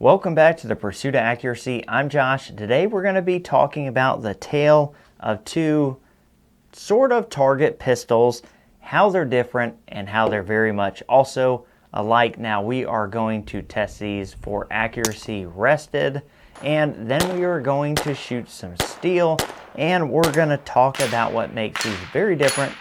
Welcome back to the Pursuit of Accuracy. I'm Josh. Today we're going to be talking about the tale of two sort of target pistols, how they're different and how they're very much also alike. Now we are going to test these for accuracy rested, and then we are going to shoot some steel, and we're going to talk about what makes these very different,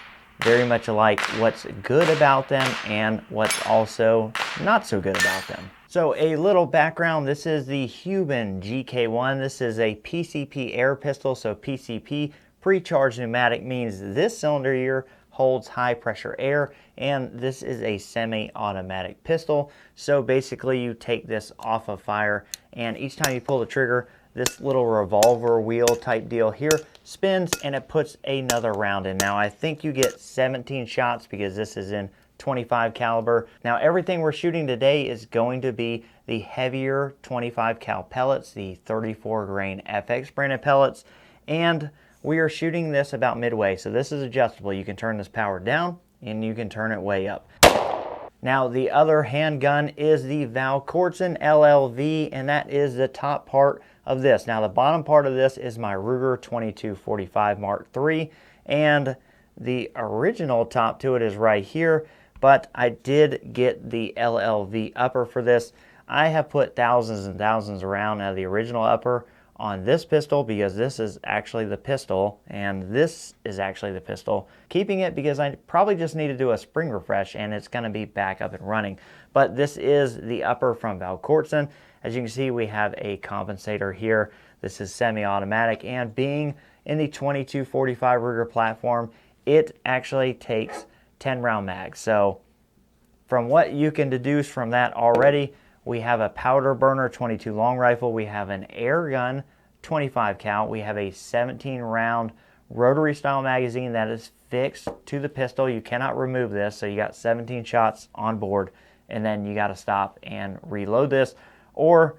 very much alike, what's good about them and what's also not so good about them. So a little background, this is the Huben GK1. This is a PCP air pistol. So PCP, pre-charged pneumatic, means this cylinder here holds high pressure air, and this is a semi-automatic pistol. So basically you take this off of fire, and each time you pull the trigger, this little revolver wheel type deal here spins and it puts another round in. Now I think you get 17 shots because this is in 25 caliber. Now everything we're shooting today is going to be the heavier 25 cal pellets, the 34 grain FX branded pellets, and we are shooting this about midway. So this is adjustable. You can turn this power down and you can turn it way up. Now the other handgun is the Volquartsen LLV, and that is the top part of this. Now the bottom part of this is my Ruger 2245 Mark III, and the original top to it is right here. But I did get the LLV upper for this. I have put thousands and thousands around out of the original upper on this pistol because this is actually the pistol and this is actually the pistol. Keeping it because I probably just need to do a spring refresh and it's going to be back up and running. But this is the upper from Volquartsen. As you can see, we have a compensator here. This is semi-automatic, and being in the 2245 Ruger platform, it actually takes 10 round mags. So from what you can deduce from that already, we have a powder burner 22 long rifle, we have an air gun 25 cal, we have a 17 round rotary style magazine that is fixed to the pistol. You cannot remove this, so you got 17 shots on board, and then you got to stop and reload this, or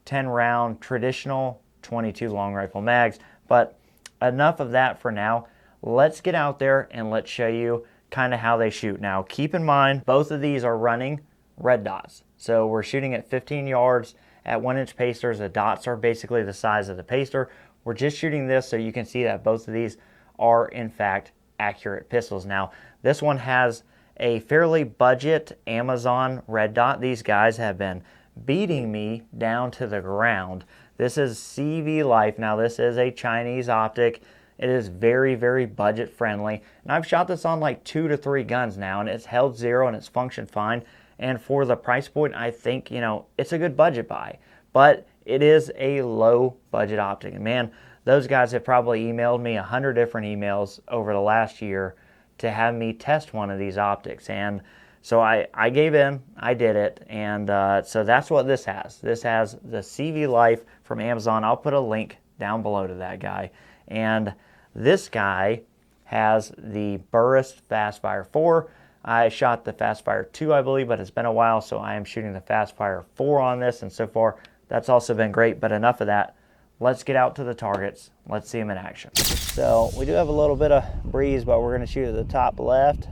10 round traditional 22 long rifle mags. But enough of that for now. Let's get out there and let's show you kind of how they shoot. Now keep in mind, both of these are running red dots. So we're shooting at 15 yards at 1-inch pasters. The dots are basically the size of the paster. We're just shooting this so you can see that both of these are in fact accurate pistols. Now this one has a fairly budget Amazon red dot. These guys have been beating me down to the ground. This is CV Life. Now this is a Chinese optic. It is very, very budget friendly. And I've shot this on like 2 to 3 guns now, and it's held zero and it's functioned fine. And for the price point, I think, it's a good budget buy. But it is a low budget optic. And man, those guys have probably emailed me 100 different emails over the last year to have me test one of these optics. And so I gave in, I did it. And so that's what this has. This has the CV Life from Amazon. I'll put a link down below to that guy. And this guy has the Burris Fastfire 4. I shot the Fastfire 2, I believe, but it's been a while, so I am shooting the Fastfire 4 on this, and so far that's also been great. But enough of that. Let's get out to the targets. Let's see them in action. So we do have a little bit of breeze, but we're going to shoot at the top left.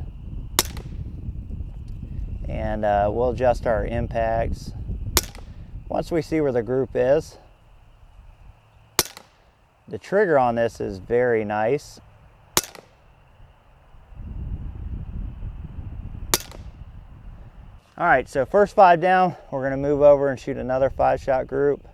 And we'll adjust our impacts once we see where the group is. The trigger on this is very nice. All right, so first 5 down, we're going to move over and shoot another 5-shot group.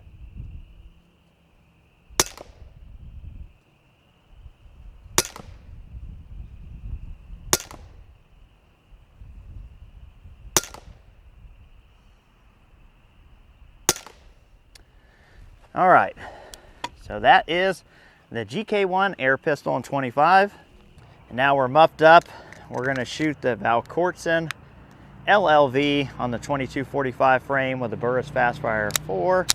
All right, so that is the GK1 air pistol in 25. And now we're muffed up. We're going to shoot the Volquartsen LLV on the 2245 frame with the Burris Fastfire 4.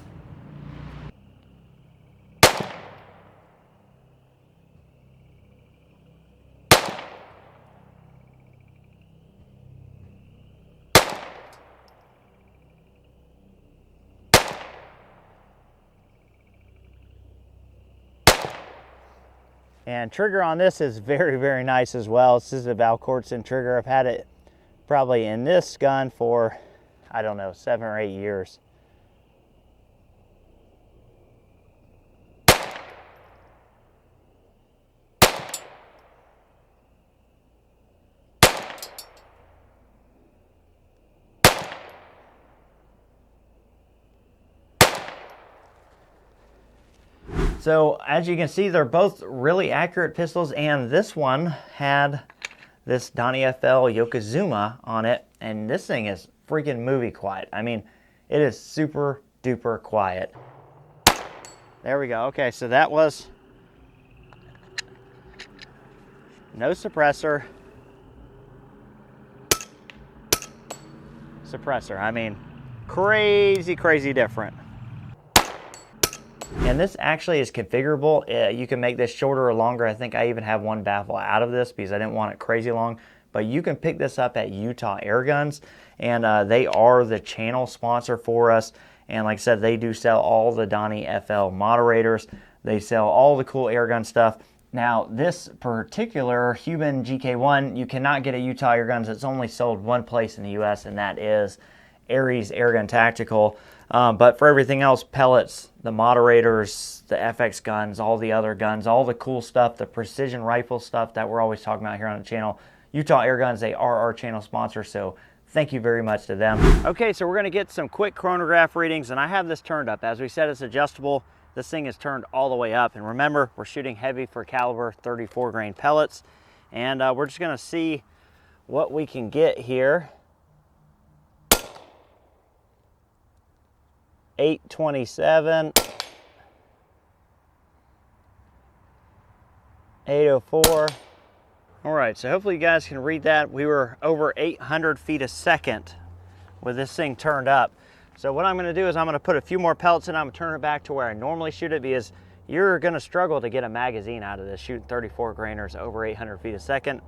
And trigger on this is very, very nice as well. This is a Volquartsen trigger. I've had it probably in this gun for, I don't know, 7 or 8 years. So as you can see, they're both really accurate pistols, and this one had this Donnie FL Yokozuna on it, and this thing is freaking movie quiet. I mean, it is super duper quiet. There we go. Okay, so that was no suppressor. Suppressor. I mean, crazy, crazy different. And this actually is configurable. You can make this shorter or longer. I think I even have one baffle out of this because I didn't want it crazy long. But you can pick this up at Utah Air Guns, and they are the channel sponsor for us. And like I said, they do sell all the Donnie FL moderators. They sell all the cool airgun stuff. Now, this particular Huben GK1, you cannot get at Utah Air Guns. It's only sold one place in the U.S., and that is Aries Airgun Tactical. But for everything else, pellets, the moderators, the FX guns, all the other guns, all the cool stuff, the precision rifle stuff that we're always talking about here on the channel, Utah Air Guns, they are our channel sponsor, so thank you very much to them. Okay, so we're going to get some quick chronograph readings, and I have this turned up. As we said, it's adjustable. This thing is turned all the way up, and remember, we're shooting heavy for caliber 34 grain pellets, and we're just going to see what we can get here. 827, 804. All right, so hopefully you guys can read that. We were over 800 feet a second with this thing turned up. So what I'm gonna do is I'm gonna put a few more pellets in. I'm gonna turn it back to where I normally shoot it, because you're gonna struggle to get a magazine out of this shooting 34 grainers over 800 feet a second.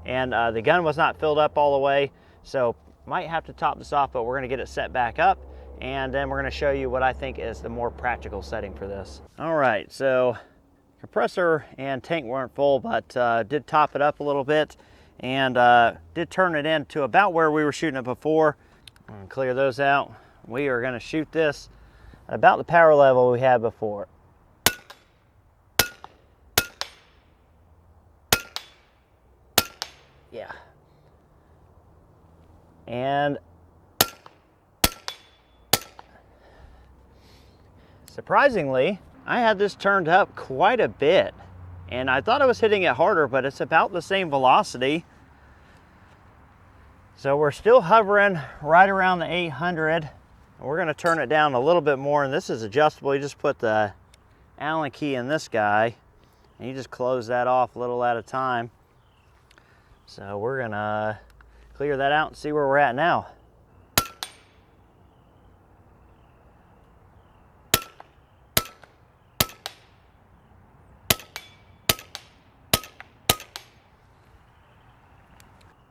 And the gun was not filled up all the way, so might have to top this off, but we're gonna get it set back up, and then we're gonna show you what I think is the more practical setting for this. All right, so compressor and tank weren't full, but did top it up a little bit, and did turn it in to about where we were shooting it before. I'm gonna clear those out. We are gonna shoot this at about the power level we had before. Yeah. And surprisingly, I had this turned up quite a bit, and I thought I was hitting it harder, but it's about the same velocity. So we're still hovering right around the 800. We're gonna turn it down a little bit more, and this is adjustable. You just put the Allen key in this guy, and you just close that off a little at a time. So we're gonna clear that out and see where we're at now.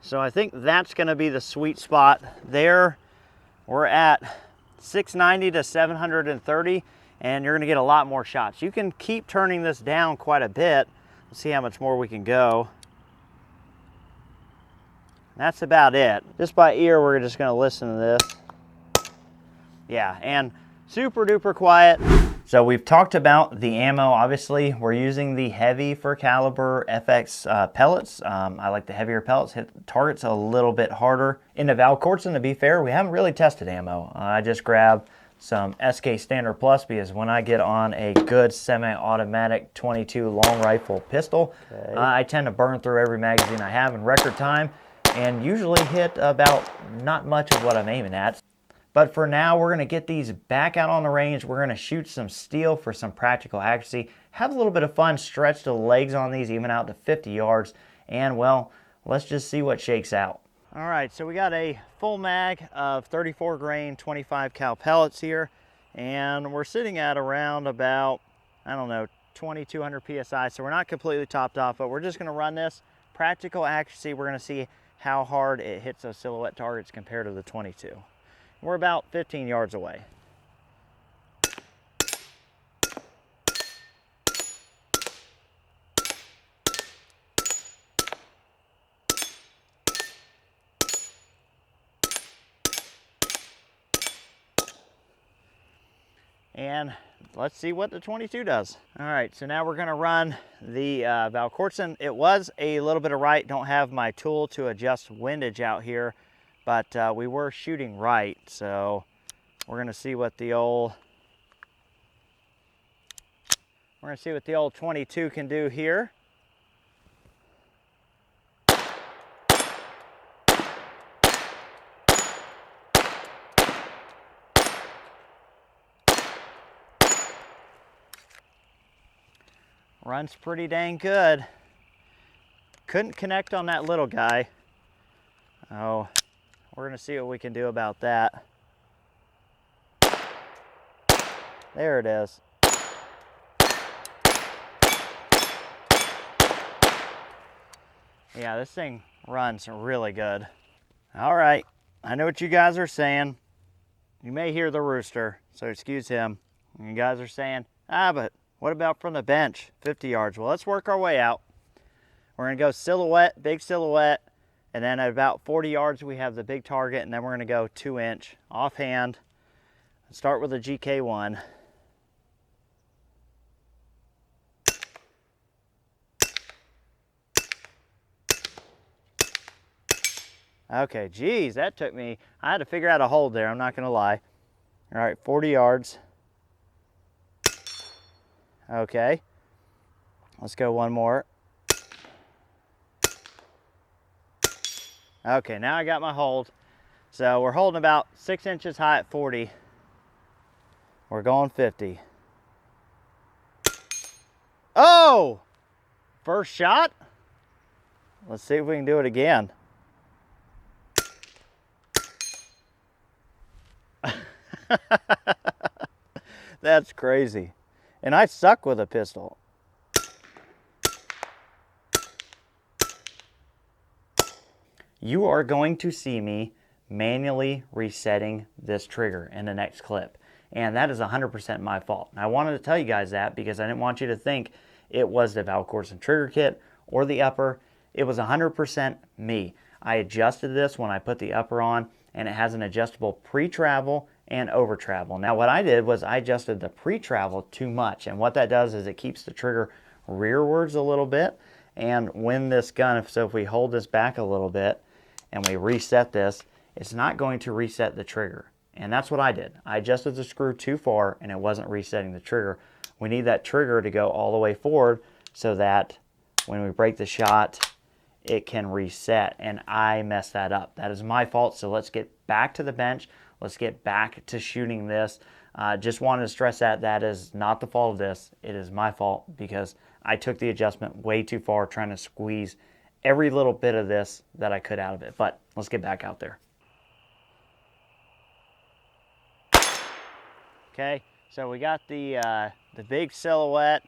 So I think that's gonna be the sweet spot there. We're at 690 to 730, and you're gonna get a lot more shots. You can keep turning this down quite a bit. Let's see how much more we can go. That's about it. Just by ear, we're just gonna listen to this. Yeah, and super duper quiet. So we've talked about the ammo. Obviously, we're using the heavy for caliber FX pellets. I like the heavier pellets, hit targets a little bit harder. In the Volquartsen, to be fair, we haven't really tested ammo. I just grabbed some SK Standard Plus because when I get on a good semi-automatic 22 long rifle pistol, I tend to burn through every magazine I have in record time and usually hit about not much of what I'm aiming at. But for now, we're gonna get these back out on the range. We're gonna shoot some steel for some practical accuracy, have a little bit of fun, stretch the legs on these even out to 50 yards, and well, let's just see what shakes out. All right, so we got a full mag of 34 grain 25 cal pellets here, and we're sitting at around about, I don't know, 2200 PSI, so we're not completely topped off, but we're just gonna run this. Practical accuracy, we're gonna see how hard it hits those silhouette targets compared to the 22. We're about 15 yards away. And let's see what the 22 does. All right, so now we're gonna run the Volquartsen. It was a little bit of right. Don't have my tool to adjust windage out here, but we were shooting right, so we're gonna see what the old We're gonna see what the old 22 can do here. Runs pretty dang good. Couldn't connect on that little guy. Oh, we're gonna see what we can do about that. There it is. Yeah, this thing runs really good. All right, I know what you guys are saying. You may hear the rooster, so excuse him. You guys are saying, but what about from the bench, 50 yards? Well, let's work our way out. We're gonna go silhouette, big silhouette, and then at about 40 yards, we have the big target, and then we're gonna go 2-inch offhand. Start with a GK1. Okay, geez, that took me, I had to figure out a hold there, I'm not gonna lie. All right, 40 yards. Okay, let's go one more. Okay, now I got my hold. So we're holding about 6 inches high at 40. We're going 50. Oh! First shot? Let's see if we can do it again. That's crazy. And I suck with a pistol. You are going to see me manually resetting this trigger in the next clip. And that is 100% my fault. And I wanted to tell you guys that because I didn't want you to think it was the Volquartsen trigger kit or the upper. It was 100% me. I adjusted this when I put the upper on, and it has an adjustable pre-travel and over travel. Now what I did was I adjusted the pre-travel too much, and what that does is it keeps the trigger rearwards a little bit. And when this gun, so if we hold this back a little bit and we reset this, it's not going to reset the trigger. And that's what I did. I adjusted the screw too far and it wasn't resetting the trigger. We need that trigger to go all the way forward so that when we break the shot, it can reset, and I messed that up. That is my fault, so let's get back to the bench. Let's get back to shooting this. Just wanted to stress that that is not the fault of this. It is my fault because I took the adjustment way too far trying to squeeze every little bit of this that I could out of it. But let's get back out there. Okay, so we got the big silhouette.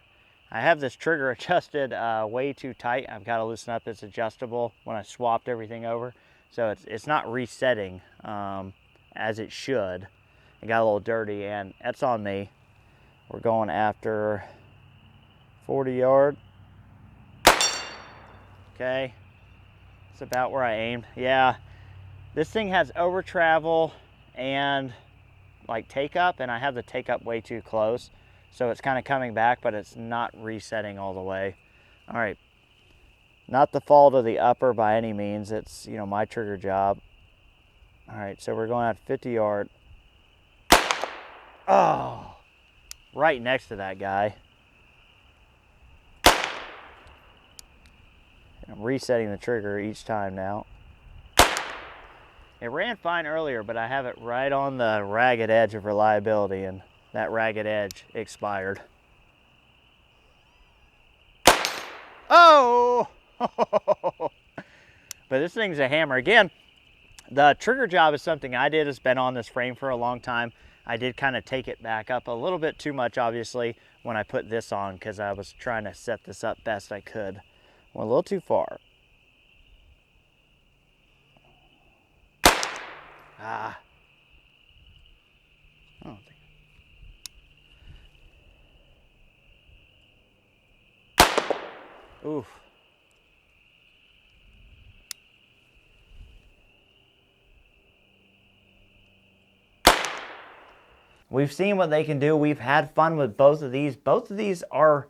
I have this trigger adjusted way too tight. I've got to loosen up. It's adjustable when I swapped everything over. So it's not resetting as it should. It got a little dirty, and that's on me. We're going after 40 yard. Okay, it's about where I aimed. Yeah, this thing has over travel and like take up, and I have the take up way too close. So it's kind of coming back, but it's not resetting all the way. All right, not the fault of the upper by any means. It's, you know, my trigger job. All right, so we're going at 50 yard. Oh, right next to that guy. I'm resetting the trigger each time now. It ran fine earlier, but I have it right on the ragged edge of reliability, and that ragged edge expired. Oh! But this thing's a hammer. Again, the trigger job is something I did. It's been on this frame for a long time. I did kind of take it back up a little bit too much, obviously, when I put this on, because I was trying to set this up best I could. Went a little too far. Ah. I don't think. Oof. We've seen what they can do. We've had fun with both of these. Both of these are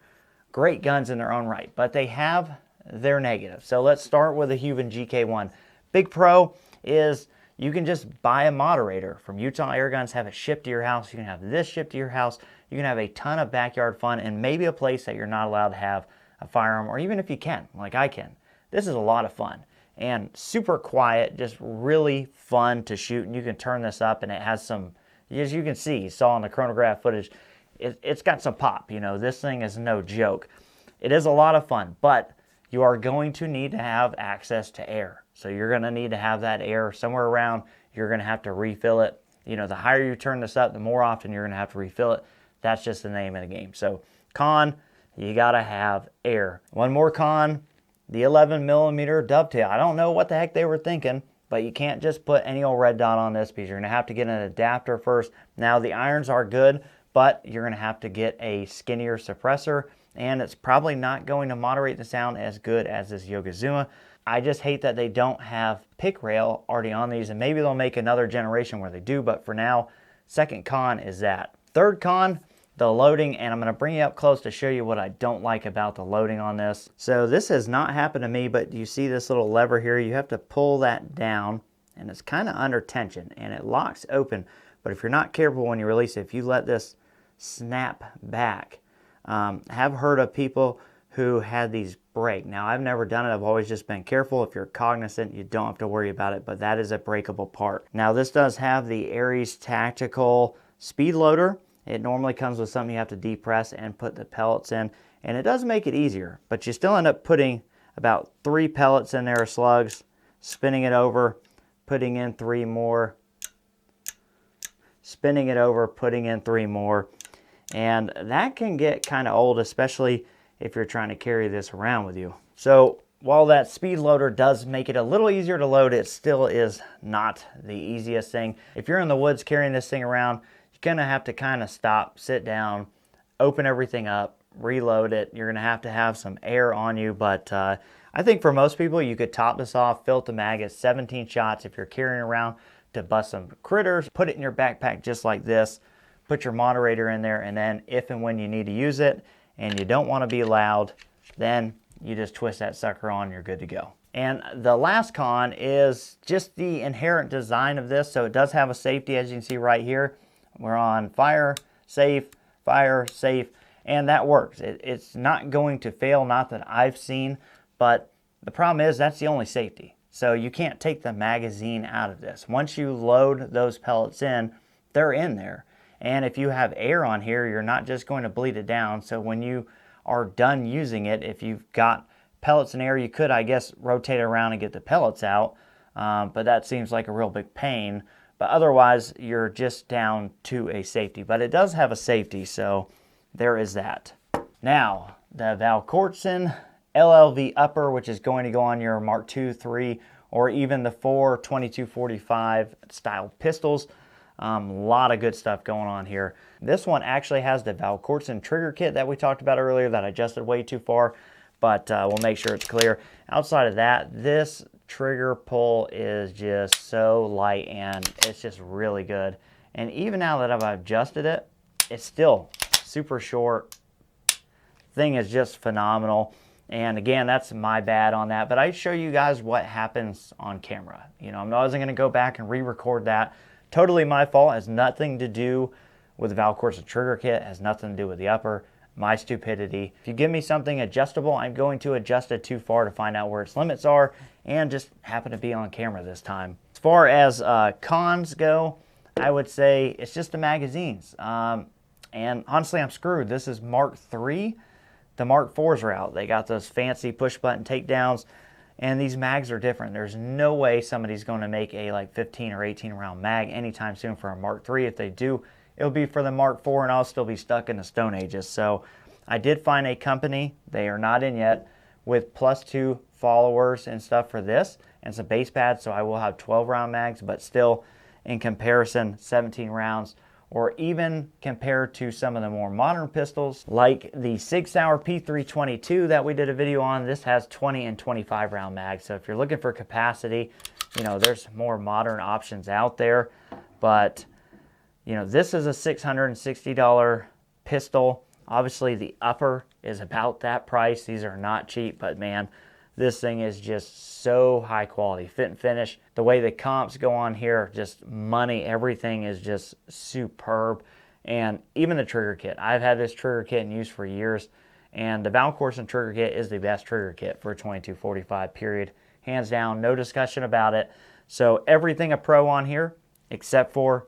great guns in their own right, but they have their negatives. So let's start with the Huben GK1. Big pro is you can just buy a moderator from Utah Air Guns, have it shipped to your house. You can have this shipped to your house. You can have a ton of backyard fun and maybe a place that you're not allowed to have a firearm, or even if you can, like I can. This is a lot of fun and super quiet, just really fun to shoot. And you can turn this up and it has some, as you can see, you saw in the chronograph footage, it's got some pop. You know, this thing is no joke. It is a lot of fun, but you are going to need to have access to air. So you're going to need to have that air somewhere around. You're going to have to refill it. You know, the higher you turn this up, the more often you're going to have to refill it. That's just the name of the game. So con, you got to have air. One more con, the 11mm dovetail. I don't know what the heck they were thinking, but you can't just put any old red dot on this because you're going to have to get an adapter first. Now, the irons are good, but you're going to have to get a skinnier suppressor, and it's probably not going to moderate the sound as good as this Yokozuna. I just hate that they don't have pick rail already on these, and maybe they'll make another generation where they do, but for now, second con is that. Third con, the loading, and I'm going to bring you up close to show you what I don't like about the loading on this. So this has not happened to me, but you see this little lever here? You have to pull that down, and it's kind of under tension, and it locks open. But if you're not careful when you release it, if you let this snap back, have heard of people who had these break. Now, I've never done it. I've always just been careful. If you're cognizant, you don't have to worry about it, but that is a breakable part. Now, this does have the Aries Tactical speed loader. It normally comes with something you have to depress and put the pellets in, and it does make it easier, but you still end up putting about 3 pellets in there of slugs, spinning it over, putting in 3 more, spinning it over, putting in 3 more, and that can get kind of old, especially if you're trying to carry this around with you. So while that speed loader does make it a little easier to load, it still is not the easiest thing. If you're in the woods carrying this thing around, you're going to have to kind of stop, sit down, open everything up, reload it. You're going to have some air on you, but I think for most people, you could top this off, fill the mag at 17 shots if you're carrying around to bust some critters, put it in your backpack just like this, put your moderator in there, and then if and when you need to use it and you don't want to be loud, then you just twist that sucker on and you're good to go. And the last con is just the inherent design of this. So it does have a safety, as you can see right here. We're on fire, safe, and that works. It's not going to fail, not that I've seen, but the problem is that's the only safety. So you can't take the magazine out of this. Once you load those pellets in, they're in there. And if you have air on here, you're not just going to bleed it down. So when you are done using it, if you've got pellets in air, you could, I guess, rotate it around and get the pellets out, but that seems like a real big pain. But otherwise, you're just down to a safety. But it does have a safety, so there is that. Now, the Volquartsen LLV upper, which is going to go on your Mark II, 3, or even the 4 2245 style pistols. A lot of good stuff going on here. This one actually has the Volquartsen trigger kit that we talked about earlier that I adjusted way too far, but we'll make sure it's clear. Outside of that, this trigger pull is just so light and it's just really good. And even now that I've adjusted it, it's still super short. Thing is just phenomenal. And again, that's my bad on that, but I show you guys what happens on camera. You know, I wasn't going to go back and re-record that. Totally my fault. It has nothing to do with the Volquartsen trigger kit. It has nothing to do with the upper. My stupidity. If you give me something adjustable, I'm going to adjust it too far to find out where its limits are and just happen to be on camera this time. As far as cons go, I would say it's just the magazines. And honestly, I'm screwed. This is Mark III. The Mark IVs are out. They got those fancy push button takedowns, and these mags are different. There's no way somebody's going to make a like 15 or 18 round mag anytime soon for a Mark III. If they do, it'll be for the Mark IV, and I'll still be stuck in the Stone Ages. So I did find a company, they are not in yet, with +2 followers and stuff for this, and some base pads, so I will have 12 round mags, but still in comparison, 17 rounds, or even compared to some of the more modern pistols, like the Sig Sauer P322 that we did a video on. This has 20 and 25 round mags, so if you're looking for capacity, you know, there's more modern options out there, but you know, this is a $660 pistol. Obviously, the upper is about that price. These are not cheap, but man, This thing is just so high quality. Fit and finish, the way the comps go on here, just money. Everything is just superb. And even the trigger kit. I've had this trigger kit in use for years, and the Volquartsen trigger kit is the best trigger kit for a 2245, period. Hands down, no discussion about it. So everything a pro on here, except for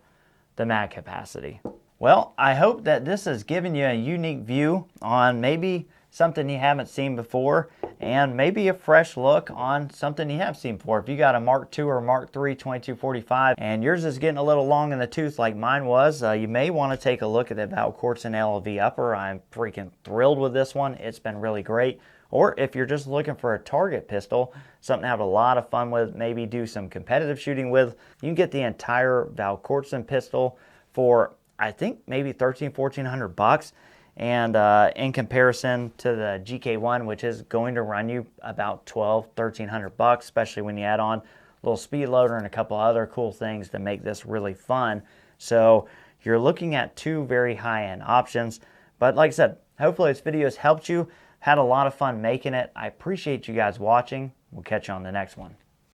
the mag capacity. Well, I hope that this has given you a unique view on maybe something you haven't seen before, and maybe a fresh look on something you have seen before. If you got a Mark II or Mark III 2245 and yours is getting a little long in the tooth like mine was, you may want to take a look at the Volquartsen LLV upper. I'm freaking thrilled with this one. It's been really great. Or if you're just looking for a target pistol, something to have a lot of fun with, maybe do some competitive shooting with, you can get the entire Volquartsen pistol for, I think, maybe $1,300-$1,400. And in comparison to the GK1, which is going to run you about $1,200-$1,300, especially when you add on a little speed loader and a couple other cool things to make this really fun. So you're looking at two very high-end options. But like I said, hopefully this video has helped you. Had a lot of fun making it. I appreciate you guys watching. We'll catch you on the next one.